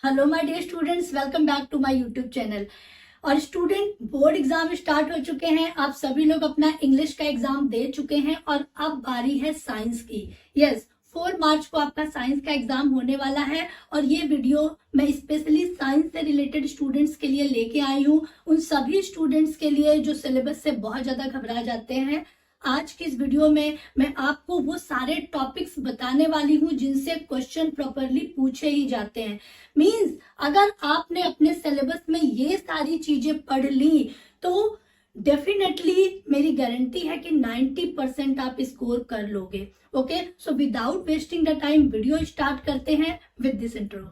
Hello my dear students, welcome back to my YouTube channel. और student, board exam start हो चुके हैं। आप सभी लोग अपना इंग्लिश का एग्जाम दे चुके हैं और अब बारी है साइंस की। यस, 4 मार्च को आपका साइंस का एग्जाम होने वाला है और ये वीडियो मैं स्पेशली साइंस से रिलेटेड स्टूडेंट्स के लिए लेके आई हूँ। उन सभी स्टूडेंट्स के लिए जो सिलेबस से बहुत ज्यादा घबरा जाते हैं। आज की इस वीडियो में मैं आपको वो सारे टॉपिक्स बताने वाली हूँ जिनसे क्वेश्चन प्रॉपरली पूछे ही जाते हैं। मींस अगर आपने अपने सिलेबस में ये सारी चीजें पढ़ ली तो डेफिनेटली मेरी गारंटी है कि 90% आप स्कोर कर लोगे। Okay, so without wasting the time video start करते हैं विद दिस इंट्रो।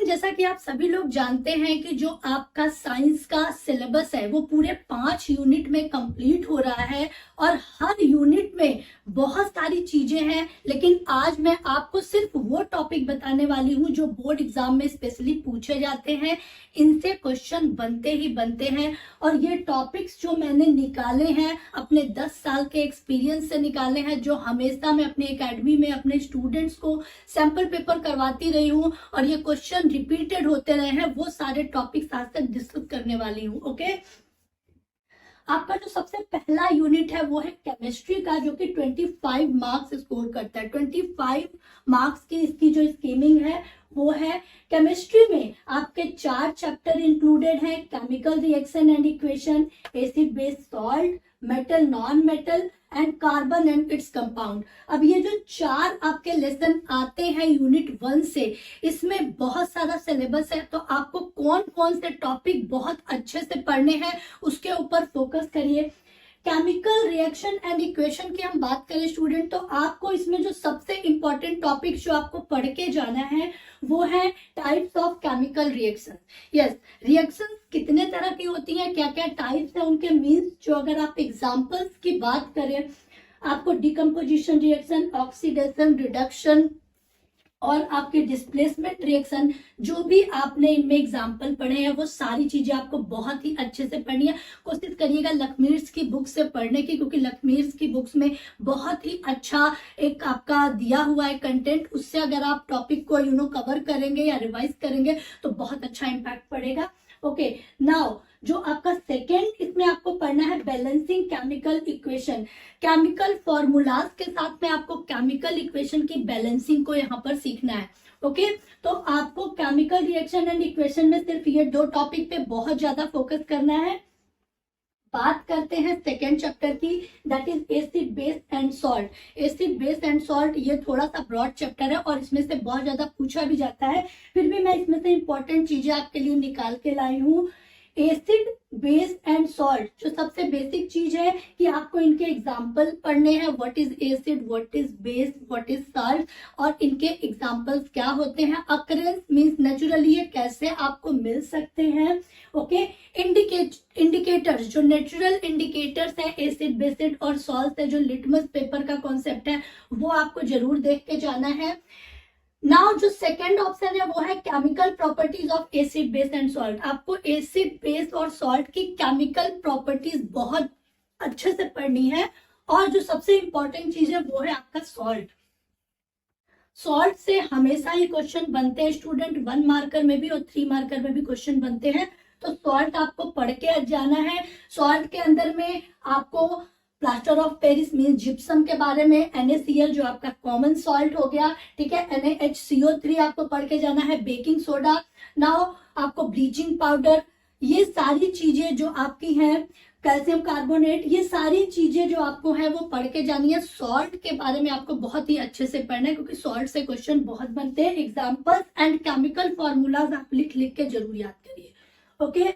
जैसा कि आप सभी लोग जानते हैं कि जो आपका साइंस का सिलेबस है वो पूरे 5 यूनिट में कंप्लीट हो रहा है और हर यूनिट में बहुत सारी चीजें हैं। लेकिन आज मैं आपको सिर्फ वो टॉपिक बताने वाली हूँ जो बोर्ड एग्जाम में स्पेशली पूछे जाते हैं। इनसे क्वेश्चन बनते ही बनते हैं और ये टॉपिक्स जो मैंने निकाले हैं अपने 10 साल के एक्सपीरियंस से निकाले हैं, जो हमेशा मैं अपनी एकेडमी में अपने स्टूडेंट्स को सैंपल पेपर करवाती रही हूँ और ये क्वेश्चन रिपीटेड होते रहे हैं, वो सारे टॉपिक्स आज तक डिस्कस करने वाली हूँ। ओके, आपका जो सबसे पहला यूनिट है वो है केमिस्ट्री का, जो कि 25 मार्क्स स्कोर करता है। 25 मार्क्स की इसकी जो स्कीमिंग है वो है। केमिस्ट्री में आपके 4 चैप्टर इंक्लूडेड हैं: chemical reaction and equation, acid base salt, metal non metal and carbon and its compound. अब ये जो 4 आपके लेसन आते हैं यूनिट 1 से, इसमें बहुत सारा सिलेबस है, तो आपको कौन कौन से टॉपिक बहुत अच्छे से पढ़ने हैं उसके ऊपर फोकस करिए। केमिकल रिएक्शन एंड इक्वेशन की हम बात करें स्टूडेंट, तो आपको इसमें जो सबसे इंपॉर्टेंट टॉपिक जो आपको पढ़ के जाना है वो है types of chemical reaction. Yes, reaction कितने तरह की होती है, क्या क्या टाइप्स है उनके, मीन्स जो अगर आप एग्जांपल्स की बात करें, आपको डिकम्पोजिशन रिएक्शन, ऑक्सीडेशन, रिडक्शन और आपके डिस्प्लेसमेंट रिएक्शन, जो भी आपने इनमें एग्जाम्पल पढ़े हैं वो सारी चीजें आपको बहुत ही अच्छे से पढ़नी है। कोशिश करिएगा लखमीर्स की बुक से पढ़ने की, क्योंकि लखमीर्स की बुक्स में बहुत ही अच्छा एक आपका दिया हुआ है कंटेंट। उससे अगर आप टॉपिक को कवर करेंगे या रिवाइज करेंगे तो बहुत अच्छा इम्पैक्ट पड़ेगा। ओके, नाउ जो आपका सेकेंड इसमें आपको पढ़ना है balancing chemical equation. Chemical formulas के साथ में आपको केमिकल इक्वेशन की बैलेंसिंग को यहाँ पर सीखना है। ओके, तो आपको केमिकल रिएक्शन एंड इक्वेशन में सिर्फ ये 2 टॉपिक पे बहुत ज्यादा फोकस करना है। बात करते हैं सेकेंड चैप्टर की, that is acid base and salt. Acid base and salt ये थोड़ा सा ब्रॉड चैप्टर है और इसमें से बहुत ज्यादा पूछा भी जाता है, फिर भी मैं इसमें से इंपॉर्टेंट चीजें आपके लिए निकाल के लाई हूँ। एसिड बेस एंड सॉल्ट जो सबसे बेसिक चीज है कि आपको इनके एग्जाम्पल पढ़ने हैं, what is acid, what is base, what is salt, और इनके एग्जाम्पल्स क्या होते हैं। अकरेंस मीन्स नेचुरली ये कैसे आपको मिल सकते हैं। ओके, इंडिकेटर्स जो नेचुरल इंडिकेटर्स है एसिड, बेसिड और सॉल्ट है, जो लिटमस पेपर का कॉन्सेप्ट है, वो आपको जरूर देख के जाना है। नाउ जो सेकंड ऑप्शन है वो है chemical properties of acid base and salt. आपको एसिड, बेस और सॉल्ट की केमिकल प्रॉपर्टीज बहुत अच्छे से पढ़नी है। और जो सबसे इंपॉर्टेंट चीज है वो है आपका सॉल्ट। सॉल्ट से हमेशा ही क्वेश्चन बनते हैं स्टूडेंट, 1 मार्कर में भी और 3 मार्कर में भी क्वेश्चन बनते हैं, तो सॉल्ट आपको पढ़ के जाना है। सॉल्ट के अंदर में आपको plaster of Paris mean gypsum के बारे में, NaCl जो आपका कॉमन सॉल्ट हो गया, ठीक है, NaHCO3 आपको पढ़ के जाना है, बेकिंग सोडा, नाउ आपको ब्लीचिंग पाउडर, ये सारी चीजें जो आपकी हैं, कैल्शियम कार्बोनेट, ये सारी चीजें जो आपको है वो पढ़ के जानी है। सॉल्ट के बारे में आपको बहुत ही अच्छे से पढ़ना है, क्योंकि सॉल्ट से क्वेश्चन बहुत बनते हैं। एग्जाम्पल्स एंड केमिकल फॉर्मूलाज आप लिख लिख के जरूर याद करिए। ओके,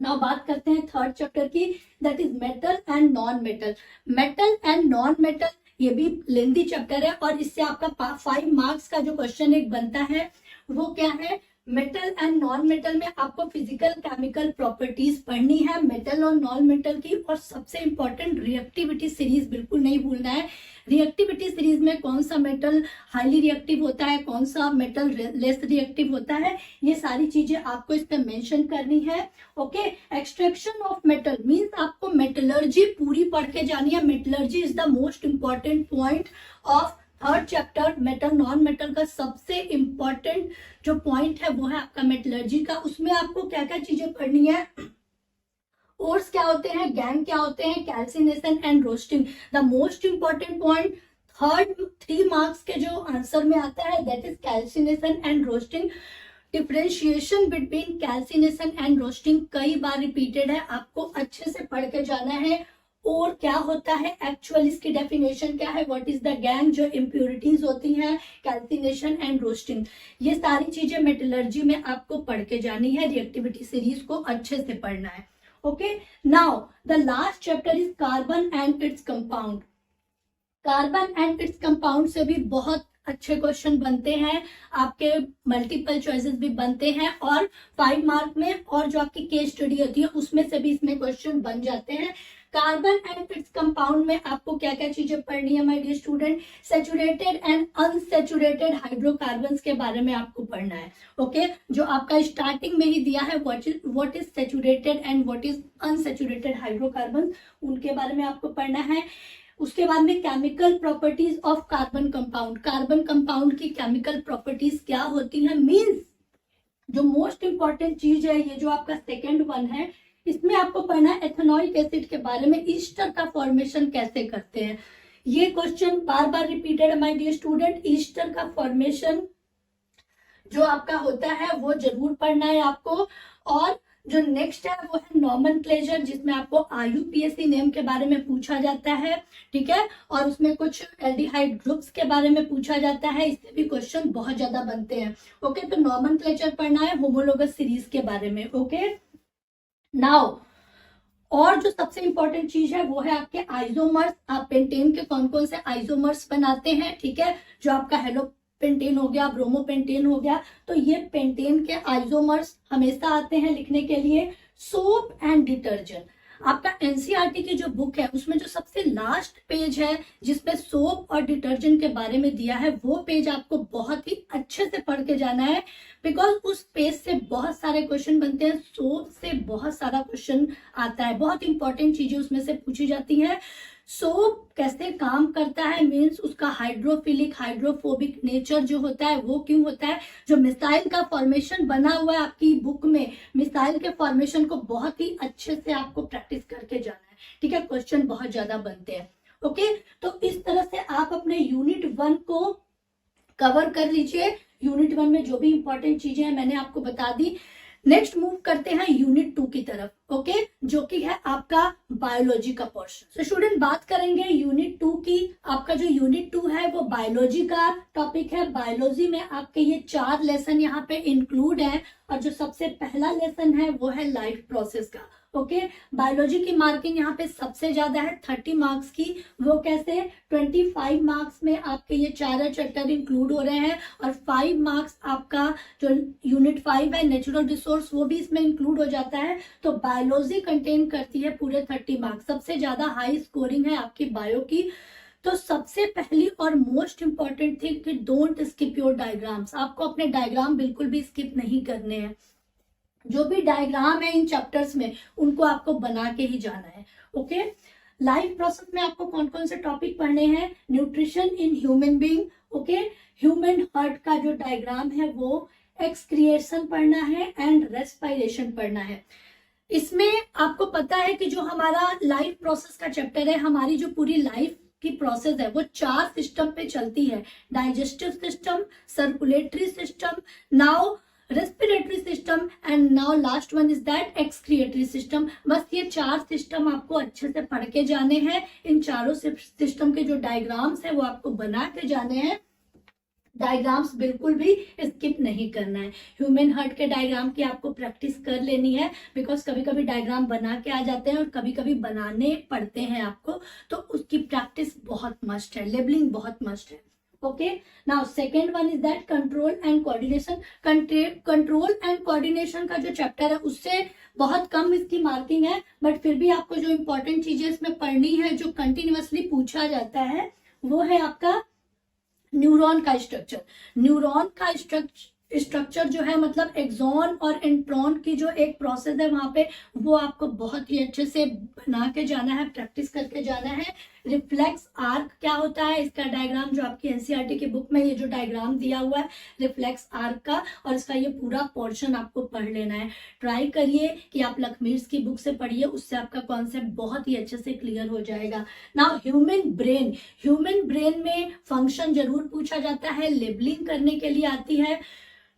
नाउ बात करते हैं थर्ड चैप्टर की, that is metal and non metal. Metal and non metal ये भी लेंथी चैप्टर है और इससे आपका 5 मार्क्स का जो क्वेश्चन एक बनता है वो क्या है, मेटल एंड नॉन मेटल में आपको फिजिकल केमिकल प्रॉपर्टीज पढ़नी है मेटल और नॉन मेटल की, और सबसे इंपॉर्टेंट रिएक्टिविटी सीरीज बिल्कुल नहीं भूलना है। रिएक्टिविटी सीरीज में कौन सा मेटल हाईली रिएक्टिव होता है, कौन सा मेटल लेस रिएक्टिव होता है, ये सारी चीजें आपको इस पे मेंशन करनी है। Okay, extraction of metal means आपको मेटलर्जी पूरी पढ़ के जानी है। Metallurgy is the most important point of third chapter. Metal non metal का सबसे इंपॉर्टेंट जो पॉइंट है वो है आपका मेटलर्जी का। उसमें आपको क्या क्या चीजें पढ़नी है, ओर्स क्या होते हैं, गैंग क्या होते हैं, calcination and roasting. The most important point third 3 marks के जो आंसर में आता है that is calcination and roasting. Differentiation between calcination and roasting कई बार रिपीटेड है, आपको अच्छे से पढ़ के जाना है। और क्या होता है एक्चुअल, इसकी डेफिनेशन क्या है, व्हाट इज द गैंग, जो इम्प्योरिटीज होती हैं, कैल्सिनेशन एंड रोस्टिंग, ये सारी चीजें मेटलर्जी में आपको पढ़ के जानी है। रिएक्टिविटी सीरीज को अच्छे से पढ़ना है। Okay, now the last chapter is carbon and its compound. Carbon and its compound से भी बहुत अच्छे क्वेश्चन बनते हैं, आपके मल्टीपल चॉइसेस भी बनते हैं, और 5 मार्क में और जो आपकी केस स्टडी होती है उसमें से भी इसमें क्वेश्चन बन जाते हैं। कार्बन एंड इट्स कंपाउंड में आपको क्या क्या चीजें पढ़नी है my dear student, saturated and unsaturated hydrocarbons के बारे में आपको पढ़ना है। ओके, जो आपका स्टार्टिंग में ही दिया है what is saturated and what is unsaturated hydrocarbon, उनके बारे में आपको पढ़ना है। उसके बाद में chemical properties of carbon compound, carbon compound की केमिकल प्रॉपर्टीज क्या होती हैं, मींस जो मोस्ट इंपॉर्टेंट चीज है, ये जो आपका सेकेंड वन है, इसमें आपको पढ़ना है एथेनॉइक एसिड के बारे में, ईस्टर का फॉर्मेशन कैसे करते हैं। ये क्वेश्चन बार बार रिपीटेड है माय डियर स्टूडेंट। ईस्टर का फॉर्मेशन जो आपका होता है वो जरूर पढ़ना है आपको। और जो नेक्स्ट है वो है नॉमेनक्लेचर, जिसमें आपको IUPAC नेम के बारे में पूछा जाता है, ठीक है, और उसमें कुछ एल्डिहाइड ग्रुप्स के बारे में पूछा जाता है, इससे भी क्वेश्चन बहुत ज्यादा बनते हैं। ओके, तो नॉमेनक्लेचर पढ़ना है, होमोलोगस सीरीज के बारे में। ओके, नाउ और जो सबसे इंपॉर्टेंट चीज है वो है आपके आइसोमर्स। आप पेंटेन के कौन कौन से आइसोमर्स बनाते हैं, ठीक है, जो आपका हेलो पेंटेन हो गया, ब्रोमोपेंटेन हो गया, तो ये पेंटेन के आइसोमर्स हमेशा आते हैं लिखने के लिए। सोप एंड डिटर्जेंट, आपका एनसीईआरटी की जो बुक है उसमें जो सबसे लास्ट पेज है जिसपे सोप और डिटर्जेंट के बारे में दिया है, वो पेज आपको बहुत ही अच्छे से पढ़ के जाना है, बिकॉज उस पेज से बहुत सारे क्वेश्चन बनते हैं। सोप से बहुत सारा क्वेश्चन आता है, बहुत इंपॉर्टेंट चीजें उसमें से पूछी जाती है। सोप कैसे काम करता है, मीन्स उसका हाइड्रोफिलिक हाइड्रोफोबिक नेचर जो होता है वो क्यों होता है। जो मिसाइल का फॉर्मेशन बना हुआ है आपकी बुक में, मिसाइल के फॉर्मेशन को बहुत ही अच्छे से आपको प्रैक्टिस करके जाना है, ठीक है, क्वेश्चन बहुत ज्यादा बनते हैं। ओके, तो इस तरह से आप अपने यूनिट 1 को कवर कर लीजिए। यूनिट 1 में जो भी इंपॉर्टेंट चीजें हैं मैंने आपको बता दी। नेक्स्ट मूव करते हैं यूनिट 2 की तरफ। ओके, जो कि है आपका बायोलॉजी का पोर्शन। तो स्टूडेंट बात करेंगे यूनिट 2 की। आपका जो यूनिट 2 है वो बायोलॉजी का टॉपिक है। बायोलॉजी में आपके ये 4 लेसन यहाँ पे इंक्लूड है, और जो सबसे पहला लेसन है वो है लाइफ प्रोसेस का। ओके, बायोलॉजी की मार्किंग यहाँ पे सबसे ज्यादा है 30 मार्क्स की। वो कैसे, 25 मार्क्स में आपके ये 4 चैप्टर इंक्लूड हो रहे हैं, और 5 मार्क्स आपका जो यूनिट 5 है नेचुरल रिसोर्स वो भी इसमें इंक्लूड हो जाता है। तो बायोलॉजी कंटेन करती है पूरे 30 मार्क्स। सबसे ज्यादा हाई स्कोरिंग है आपकी बायो की। तो सबसे पहली और मोस्ट इंपॉर्टेंट थिंग कि डोंट स्किप योर डायग्राम्स। आपको अपने डायग्राम बिल्कुल भी स्किप नहीं करने हैं। जो भी डायग्राम है इन चैप्टर्स में उनको आपको बना के ही जाना है। ओके, लाइफ प्रोसेस में आपको कौन कौन से टॉपिक पढ़ने हैं, nutrition in human being, okay, human heart का जो डायग्राम है वो, एक्सक्रिएशन पढ़ना है एंड रेस्पिरेशन पढ़ना है। इसमें आपको पता है कि जो हमारा लाइफ प्रोसेस का चैप्टर है, हमारी जो पूरी लाइफ की प्रोसेस है वो 4 सिस्टम पे चलती है, digestive system, circulatory system, now respiratory system and now last one is that excretory system. बस ये 4 सिस्टम आपको अच्छे से पढ़ के जाने हैं। इन चारों सिस्टम के जो डायग्राम्स है वो आपको बना के जाने हैं। डायग्राम्स बिल्कुल भी स्किप नहीं करना है। ह्यूमन हार्ट के डायग्राम की आपको प्रैक्टिस कर लेनी है, बिकॉज कभी कभी डायग्राम बना के आ जाते हैं और कभी कभी बनाने पड़ते हैं आपको, तो उसकी प्रैक्टिस बहुत मस्ट है, लेबलिंग बहुत मस्ट है। Okay, now second one is that control and coordination. Control and coordination का जो चैप्टर है उससे बहुत कम इसकी मार्किंग है, बट फिर भी आपको जो इंपॉर्टेंट चीजें इसमें पढ़नी है, जो कंटिन्यूअसली पूछा जाता है, वो है आपका न्यूरॉन का स्ट्रक्चर। न्यूरॉन का स्ट्रक्चर जो है, मतलब एक्सॉन और इंट्रॉन की जो एक प्रोसेस है वहां पे, वो आपको बहुत ही अच्छे से बना के जाना है, प्रैक्टिस करके जाना है। रिफ्लेक्स आर्क क्या होता है, इसका डायग्राम जो आपकी एनसीईआरटी की बुक में ये जो डायग्राम दिया हुआ है रिफ्लेक्स आर्क का, और इसका ये पूरा पोर्शन आपको पढ़ लेना है। ट्राई करिए कि आप लखमीर्स की बुक से पढ़िए, उससे आपका कॉन्सेप्ट बहुत ही अच्छे से क्लियर हो जाएगा। नाउ ह्यूमन ब्रेन में फंक्शन जरूर पूछा जाता है, लेबलिंग करने के लिए आती है।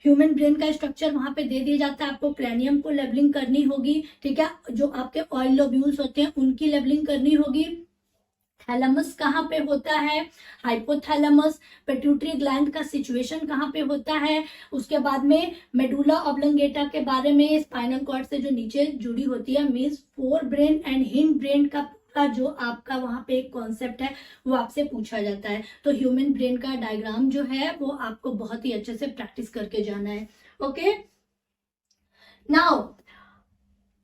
ह्यूमन ब्रेन का स्ट्रक्चर वहां पे दे दिया जाता है, आपको क्रैनियम को लेबलिंग करनी होगी, ठीक है। जो आपके ऑयल लोब्यूल्स होते हैं उनकी लेबलिंग करनी होगी। थैलेमस कहाँ पे होता है, हाइपोथैलेमस। पिट्यूटरी ग्लैंड का सिचुएशन कहाँ पे होता है। उसके बाद में मेडुला ऑब्लंगेटा के बारे में, स्पाइनल कॉर्ड से जो नीचे जुड़ी होती है। Means fore brain and hind brain का जो आपका वहां पे एक कॉन्सेप्ट है वो आपसे पूछा जाता है। तो ह्यूमन ब्रेन का डायग्राम जो है वो आपको बहुत ही अच्छे से प्रैक्टिस करके जाना है। ओके, नाउ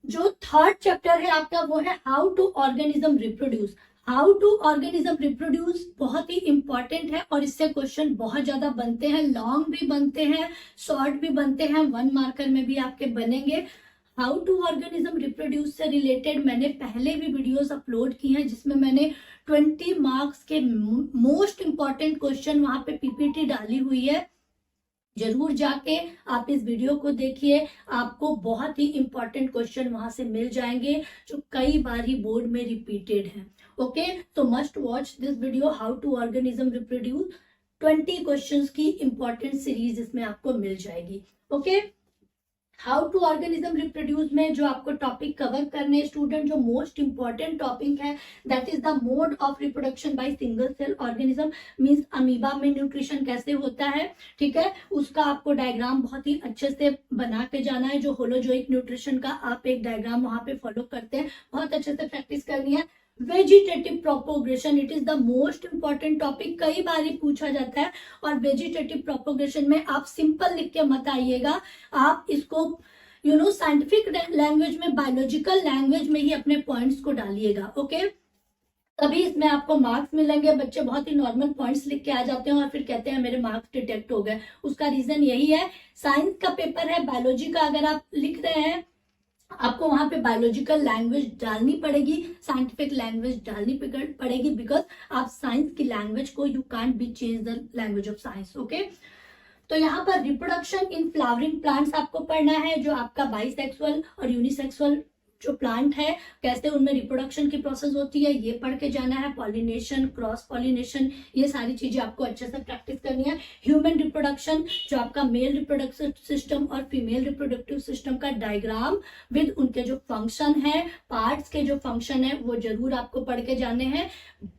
जो थर्ड चैप्टर है आपका वो है how to organism reproduce. How to organism reproduce बहुत ही इंपॉर्टेंट है, और इससे क्वेश्चन बहुत ज्यादा बनते हैं, लॉन्ग भी बनते हैं, शॉर्ट भी बनते हैं, 1 मार्कर में भी आपके बनेंगे। हाउ टू ऑर्गेनिज्म रिप्रोड्यूस से रिलेटेड मैंने पहले भी वीडियोस अपलोड की हैं, जिसमें मैंने 20 मार्क्स के मोस्ट इंपॉर्टेंट क्वेश्चन वहां पे पीपीटी डाली हुई है। जरूर जाके आप इस वीडियो को देखिए, आपको बहुत ही इंपॉर्टेंट क्वेश्चन वहां से मिल जाएंगे जो कई बार ही बोर्ड में रिपीटेड हैं। ओके, तो must watch this video, how to organism reproduce. 20 questions की इंपॉर्टेंट सीरीज इसमें आपको मिल जाएगी। Okay, how to organism reproduce में जो आपको टॉपिक कवर करने स्टूडेंट, जो मोस्ट इंपॉर्टेंट टॉपिक है that is the mode of reproduction by single cell organism. Means amoeba में न्यूट्रिशन कैसे होता है, ठीक है, उसका आपको डायग्राम बहुत ही अच्छे से बना के जाना है। जो होलोजोइक न्यूट्रिशन का आप एक डायग्राम वहां पे फॉलो करते हैं, बहुत अच्छे से प्रैक्टिस करनी है। Vegetative propagation, it is the most important topic, कई बार ही पूछा जाता है। और वेजिटेटिव प्रोपोगेशन में आप सिंपल लिख के मत आइएगा, आप इसको साइंटिफिक लैंग्वेज में, बायोलॉजिकल लैंग्वेज में ही अपने पॉइंट्स को डालिएगा। ओके, तभी इसमें आपको मार्क्स मिलेंगे। बच्चे बहुत ही नॉर्मल पॉइंट्स लिख के आ जाते हैं और फिर कहते हैं मेरे मार्क्स डिटेक्ट हो गए। उसका रीजन यही है, साइंस का पेपर है, बायोलॉजी का अगर आप लिख रहे हैं आपको वहां पे बायोलॉजिकल लैंग्वेज डालनी पड़ेगी, साइंटिफिक लैंग्वेज डालनी पड़ेगी, बिकॉज आप साइंस की लैंग्वेज को, you can't be change the language of science. Okay, तो यहाँ पर रिप्रोडक्शन इन फ्लावरिंग प्लांट्स आपको पढ़ना है, जो आपका बाइसेक्सुअल और यूनिसेक्सुअल जो प्लांट है कैसे उनमें रिप्रोडक्शन की प्रोसेस होती है, ये पढ़ के जाना है। पॉलिनेशन, क्रॉस पॉलिनेशन, ये सारी चीजें आपको अच्छे से प्रैक्टिस करनी है। ह्यूमन रिप्रोडक्शन, जो आपका मेल रिप्रोडक्टिव सिस्टम और फीमेल रिप्रोडक्टिव सिस्टम का डायग्राम विद उनके जो फंक्शन है, पार्ट्स के जो फंक्शन है, वो जरूर आपको पढ़ के जाने हैं।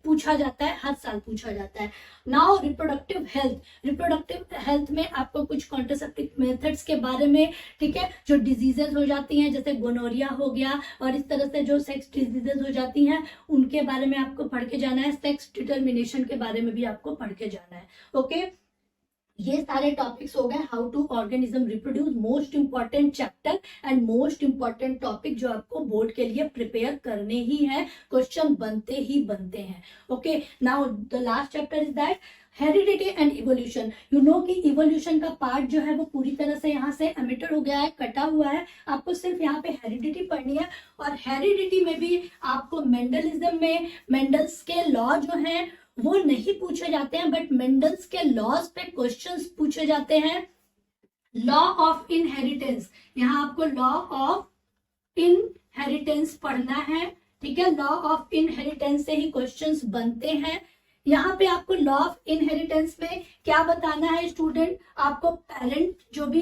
पूछा जाता है, हर साल पूछा जाता है। Now reproductive health, reproductive health में आपको कुछ कॉन्ट्रासेप्टिव मेथड्स के बारे में, ठीक है, जो डिजीजेस हो जाती हैं जैसे गोनोरिया हो गया और इस तरह से जो सेक्स डिजीजेस हो जाती हैं उनके बारे में आपको पढ़ के जाना है। सेक्स डिटर्मिनेशन के बारे में भी आपको पढ़ के जाना है। ओके, ये सारे टॉपिक्स हो गए how to organism reproduce, most important chapter and most important topic जो आपको बोर्ड के लिए प्रिपेयर करने ही है, क्वेश्चन बनते ही बनते हैं। Okay, now the last chapter is that heredity and evolution. You know कि इवोल्यूशन का पार्ट जो है वो पूरी तरह से यहाँ से एमिटेड हो गया है, कटा हुआ है। आपको सिर्फ यहाँ पे हेरिडिटी पढ़नी है, और हेरिडिटी में भी आपको मेंडलिज्म में मेंडल्स के लॉ जो हैं वो नहीं पूछे जाते हैं, बट मेंडल्स के लॉज पे क्वेश्चंस पूछे जाते हैं। लॉ ऑफ इनहेरिटेंस, यहाँ आपको लॉ ऑफ इनहेरिटेंस पढ़ना है, ठीक है। लॉ ऑफ इनहेरिटेंस से ही क्वेश्चंस बनते हैं। यहाँ पे आपको लॉ ऑफ इनहेरिटेंस में क्या बताना है स्टूडेंट, आपको पेरेंट, जो भी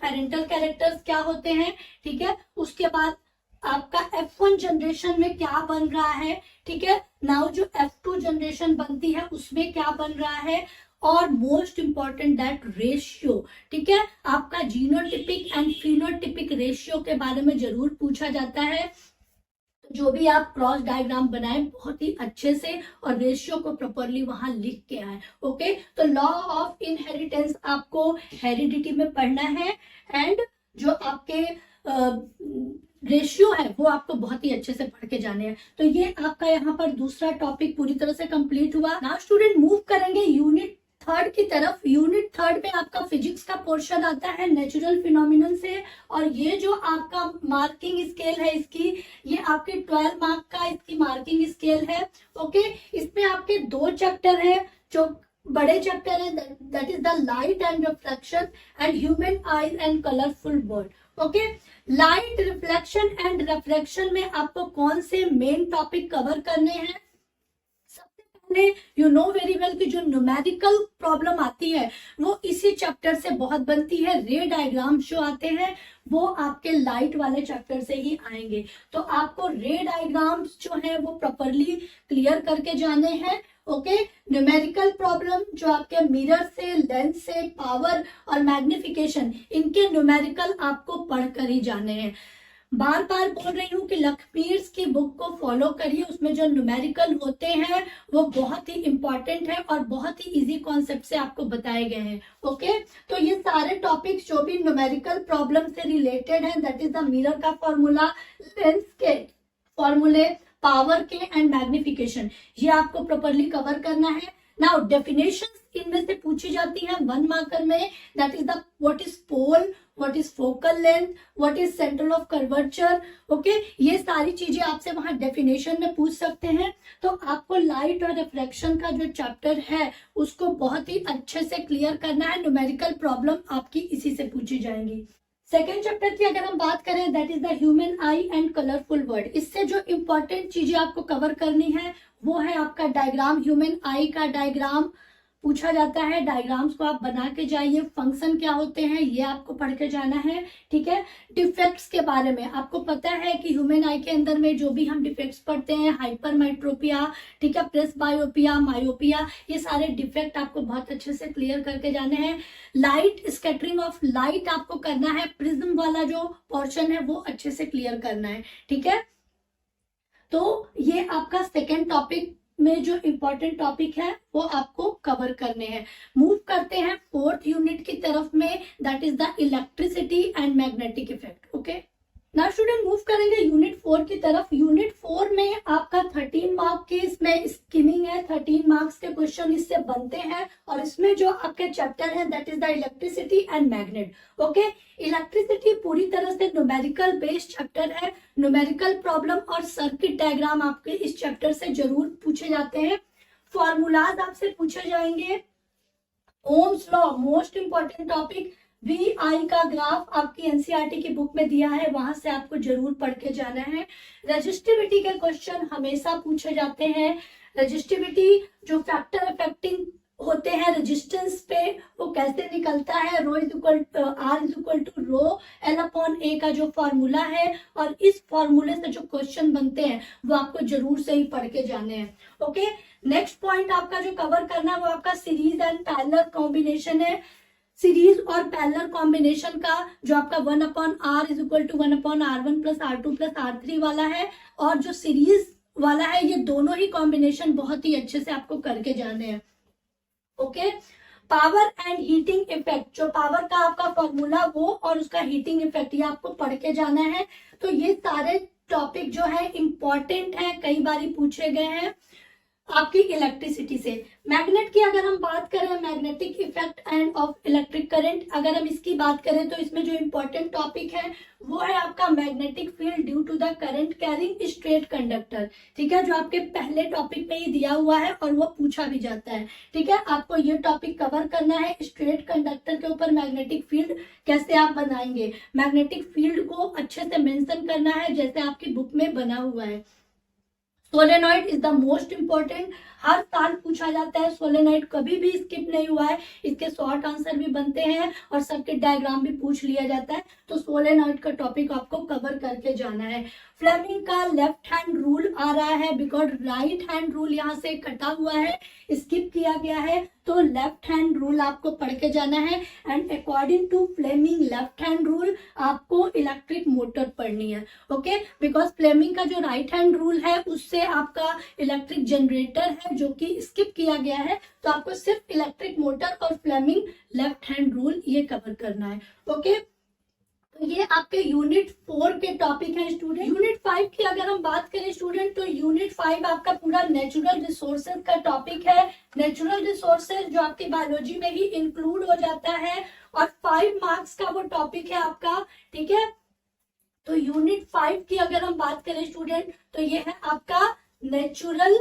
पेरेंटल कैरेक्टर्स क्या होते हैं, ठीक है, उसके बाद आपका F1 जनरेशन में क्या बन रहा है, ठीक है। नाउ जो F2 जनरेशन बनती है उसमें क्या बन रहा है, और मोस्ट इंपॉर्टेंट दैट रेशियो, ठीक है, आपका जीनोटिपिक एंड फिनोटिपिक रेशियो के बारे में जरूर पूछा जाता है। जो भी आप क्रॉस डायग्राम बनाए बहुत ही अच्छे से और रेशियो को प्रॉपरली वहां लिख के आए। ओके, तो लॉ ऑफ इनहेरिटेंस आपको हेरिडिटी में पढ़ना है एंड जो आपके रेशियो है वो आपको बहुत ही अच्छे से पढ़ के जाने हैं। तो ये आपका यहाँ पर दूसरा टॉपिक पूरी तरह से कंप्लीट हुआ। नाउ स्टूडेंट मूव करेंगे यूनिट थर्ड की तरफ। यूनिट थर्ड में आपका फिजिक्स का पोर्शन आता है नेचुरल फिनोमिनन से, और ये जो आपका मार्किंग स्केल है इसकी, ये आपके 12 मार्क का इसकी मार्किंग स्केल है। ओके, इसमें आपके 2 चैप्टर है जो बड़े चैप्टर है, that is the light and reflection and human eyes and colourful world. Okay, light, reflection and refraction में आपको कौन से मेन टॉपिक कवर करने हैं? सबसे पहले यू नो वेरी वेल कि जो न्यूमेरिकल प्रॉब्लम आती है वो इसी चैप्टर से बहुत बनती है। रे डायग्राम जो आते हैं वो आपके लाइट वाले चैप्टर से ही आएंगे, तो आपको रे डायग्राम्स जो है वो प्रॉपरली क्लियर करके जाने हैं। ओके, न्यूमेरिकल प्रॉब्लम जो आपके मिरर से, लेंस से, पावर और मैग्निफिकेशन, इनके न्यूमेरिकल आपको पढ़ कर ही जाने हैं। बार बार बोल रही हूँ कि लखमीर्स की बुक को फॉलो करिए, उसमें जो न्यूमेरिकल होते हैं वो बहुत ही इंपॉर्टेंट है और बहुत ही इजी कॉन्सेप्ट से आपको बताए गए हैं। ओके, तो ये सारे टॉपिक्स जो भी न्यूमेरिकल प्रॉब्लम से रिलेटेड है, दैट इज द मिरर का फॉर्मूला, लेंस के फॉर्मूले, पावर के एंड मैग्निफिकेशन, ये आपको प्रॉपरली कवर करना है। नाउ डेफिनेशंस इनमें से पूछी जाती हैं 1 मार्कर में, that is the what is pole, what is focal length, what is centre of curvature. Okay, ये सारी चीजें आपसे वहां डेफिनेशन में पूछ सकते हैं। तो आपको लाइट और रिफ्रैक्शन का जो चैप्टर है उसको बहुत ही अच्छे से क्लियर करना है। न्यूमेरिकल प्रॉब्लम आपकी इसी से पूछी जाएंगी। सेकेंड चैप्टर की अगर हम बात करें, that is the human I and colourful world. इससे जो इंपॉर्टेंट चीजें आपको कवर करनी है वो है आपका डायग्राम। ह्यूमन आई का डायग्राम पूछा जाता है, डायग्राम्स को आप बना के जाइए। फंक्शन क्या होते हैं ये आपको पढ़ के जाना है, ठीक है। डिफेक्ट्स के बारे में आपको पता है कि ह्यूमन आई के अंदर में जो भी हम डिफेक्ट्स पढ़ते हैं, हाइपरमेट्रोपिया, ठीक है, प्रेसबायोपिया, मायोपिया, ये सारे डिफेक्ट आपको बहुत अच्छे से क्लियर करके जाने हैं। लाइट, स्कैटरिंग ऑफ लाइट आपको करना है, प्रिज्म वाला जो पोर्शन है वो अच्छे से क्लियर करना है, ठीक है। तो ये आपका सेकेंड टॉपिक में जो इंपॉर्टेंट टॉपिक है वो आपको कवर करने हैं। मूव करते हैं फोर्थ यूनिट की तरफ में, that is the electricity and magnetic effect. Okay, now student move करेंगे यूनिट 4 की तरफ। यूनिट 4 में आपका 13 मार्क की इसमें स्कीमिंग है, 13 मार्क्स के क्वेश्चन इससे बनते हैं, और इसमें जो आपके चैप्टर है that is the electricity and magnet. Okay, electricity पूरी तरह से न्यूमेरिकल बेस्ड चैप्टर है। न्यूमेरिकल प्रॉब्लम और सर्किट डायग्राम आपके इस चैप्टर से जरूर पूछे जाते हैं। फॉर्मूलाज आपसे पूछे जाएंगे। Ohm's law, most important topic. V I का ग्राफ आपकी एनसीईआरटी की बुक में दिया है, वहां से आपको जरूर पढ़ के जाना है। रेजिस्टिविटी के क्वेश्चन हमेशा पूछे जाते हैं। रेजिस्टिविटी जो फैक्टर अफेक्टिंग होते हैं रेजिस्टेंस पे, वो कैसे निकलता है, rho is equal R is equal to rho L upon A का जो फॉर्मूला है, और इस फॉर्मूले से जो क्वेश्चन बनते हैं वो आपको जरूर से ही पढ़ के जाने हैं। ओके, नेक्स्ट पॉइंट आपका जो कवर करना है वो आपका सीरीज एंड पैरेलल कॉम्बिनेशन है। सीरीज और पैरेलल कॉम्बिनेशन का जो आपका 1 upon R is equal to 1 upon R1 plus R2 plus R3 वाला है, और जो सीरीज वाला है, ये दोनों ही कॉम्बिनेशन बहुत ही अच्छे से आपको करके जाने हैं। Okay, power and heating effect, जो पावर का आपका फॉर्मूला वो और उसका हीटिंग इफेक्ट, ये आपको पढ़ के जाना है। तो ये सारे टॉपिक जो है इंपॉर्टेंट है, कई बार पूछे गए हैं आपकी इलेक्ट्रिसिटी से। मैग्नेट की अगर हम बात करें, magnetic effect end of electric current, अगर हम इसकी बात करें तो इसमें जो इंपॉर्टेंट टॉपिक है वो है आपका magnetic field due to the current carrying straight conductor, ठीक है, जो आपके पहले टॉपिक में ही दिया हुआ है और वो पूछा भी जाता है, ठीक है। आपको ये टॉपिक कवर करना है, स्ट्रेट कंडक्टर के ऊपर मैग्नेटिक फील्ड कैसे आप बनाएंगे, मैग्नेटिक फील्ड को अच्छे से मेंशन करना है जैसे आपकी बुक में बना हुआ है। Solenoid is the most important, हर साल पूछा जाता है, सोलेनॉइड कभी भी स्किप नहीं हुआ है, इसके शॉर्ट आंसर भी बनते हैं और सर्किट डायग्राम भी पूछ लिया जाता है। तो सोलेनॉइड का टॉपिक आपको कवर करके जाना है। फ्लेमिंग का लेफ्ट हैंड रूल आ रहा है, बिकॉज राइट हैंड रूल यहाँ से कटा हुआ है, स्किप किया गया है, तो लेफ्ट हैंड रूल आपको पढ़ के जाना है। And according to Fleming left hand rule आपको इलेक्ट्रिक इलेक्ट्रिक मोटर पढ़नी है। ओके, बिकॉज फ्लेमिंग का जो राइट हैंड रूल है उससे आपका इलेक्ट्रिक जनरेटर है जो कि स्किप किया गया है, तो आपको सिर्फ इलेक्ट्रिक मोटर और फ्लेमिंग लेफ्ट हैंड रूल ये कवर करना है। ओके, ये आपके यूनिट 4 के टॉपिक है स्टूडेंट। यूनिट 5 की अगर हम बात करें स्टूडेंट, तो यूनिट 5 आपका पूरा नेचुरल रिसोर्सेज का टॉपिक है। नेचुरल रिसोर्सेज जो आपकी बायोलॉजी में ही इंक्लूड हो जाता है और 5 मार्क्स का वो टॉपिक है आपका, ठीक है। तो यूनिट 5 की अगर हम बात करें स्टूडेंट, तो ये है आपका नेचुरल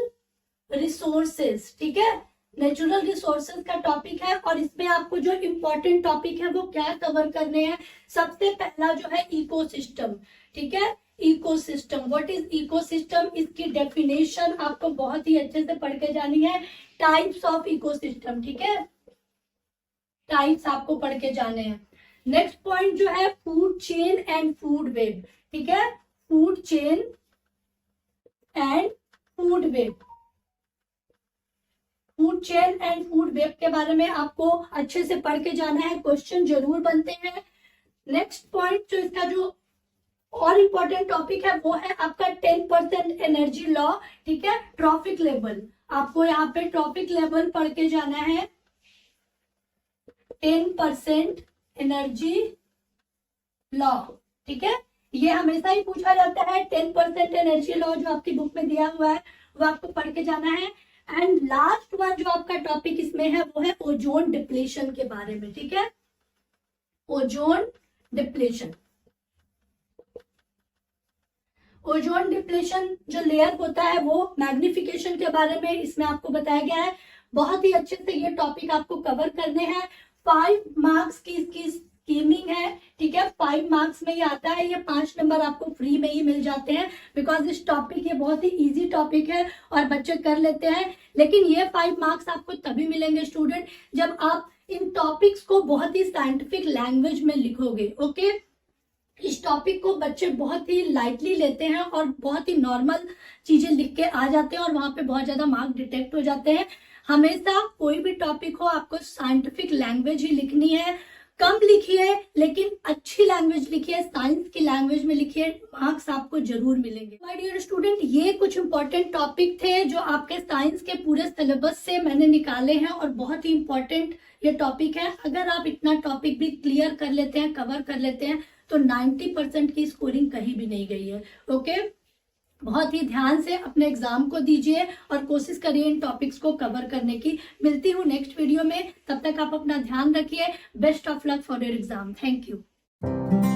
रिसोर्सेज, ठीक है। नेचुरल रिसोर्सेज का टॉपिक है और इसमें आपको जो इम्पोर्टेंट टॉपिक है वो क्या कवर करने हैं। सबसे पहला जो है इकोसिस्टम, ठीक है। इकोसिस्टम, व्हाट इज इकोसिस्टम, इसकी डेफिनेशन आपको बहुत ही अच्छे से पढ़ के जानी है। टाइप्स ऑफ इकोसिस्टम, ठीक है, टाइप्स आपको पढ़ के जाने हैं। नेक्स्ट पॉइंट जो है food chain and food web, ठीक है। Food chain and food web, food chain and food web के बारे में आपको अच्छे से पढ़ के जाना है, क्वेश्चन जरूर बनते हैं। नेक्स्ट पॉइंट जो इसका जो और इम्पोर्टेंट टॉपिक है वो है आपका 10% एनर्जी लॉ, ठीक है। ट्रॉपिक लेवल, आपको यहाँ पे ट्रॉपिक लेवल पढ़ के जाना है। 10% एनर्जी लॉ, ठीक है, ये हमेशा ही पूछा जाता है। 10% एनर्जी लॉ जो आपकी बुक में दिया हुआ है वो आपको पढ़ के जाना है। एंड लास्ट वन जो आपका टॉपिक इसमें है वो है ओजोन डिप्लेशन के बारे में, ठीक है। ओजोन डिप्लेशन, ओजोन डिप्लेशन जो लेयर होता है वो मैग्निफिकेशन के बारे में इसमें आपको बताया गया है। बहुत ही अच्छे से ये टॉपिक आपको कवर करने हैं। 5 मार्क्स की इसकी स्कीमिंग है, ठीक है। 5 मार्क्स में ये आता है, ये 5 नंबर आपको फ्री में ही मिल जाते हैं बिकॉज इस टॉपिक ये बहुत ही इजी टॉपिक है और बच्चे कर लेते हैं। लेकिन ये 5 मार्क्स आपको तभी मिलेंगे स्टूडेंट जब आप इन टॉपिक्स को बहुत ही साइंटिफिक लैंग्वेज में लिखोगे। ओके, इस टॉपिक को बच्चे बहुत ही लाइटली लेते हैं और बहुत ही नॉर्मल चीजें लिख के आ जाते हैं और वहां पे बहुत ज्यादा मार्क डिटेक्ट हो जाते हैं। हमेशा कोई भी टॉपिक हो आपको साइंटिफिक लैंग्वेज ही लिखनी है। कम लिखिए लेकिन अच्छी लैंग्वेज लिखिए, साइंस की लैंग्वेज में लिखिए, मार्क्स आपको जरूर मिलेंगे। माय डियर स्टूडेंट, ये कुछ इंपॉर्टेंट टॉपिक थे जो आपके साइंस के पूरे सिलेबस से मैंने निकाले हैं और बहुत ही इंपॉर्टेंट ये टॉपिक है। अगर आप इतना टॉपिक भी क्लियर कर लेते हैं, कवर कर लेते हैं, तो 90% की स्कोरिंग कहीं भी नहीं गई है। ओके, बहुत ही ध्यान से अपने एग्जाम को दीजिए और कोशिश करिए इन टॉपिक्स को कवर करने की। मिलती हूँ नेक्स्ट वीडियो में, तब तक आप अपना ध्यान रखिए। Best of luck for your exam. Thank you.